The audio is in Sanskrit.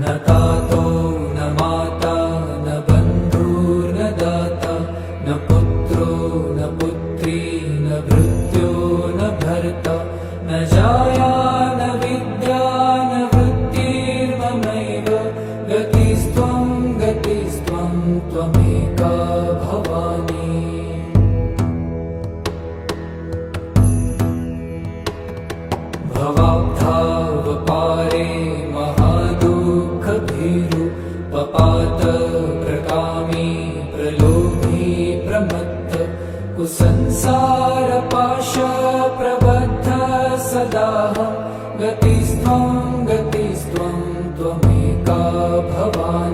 न तातो न माता न बन्धुर्न दाता न पुत्रो न पुत्री न भृत्यो न भर्ता न जाया न विद्या न वृत्तिर्ममैव गतिस्त्वं त्वमेका भवानी। भवाब्धावपारे महादुःखभीरु पपात प्रकामी प्रलोभी प्रमत्त कुसंसारपाश प्रबद्ध सदाहं गतिस्त्वं त्वमेका भवानी।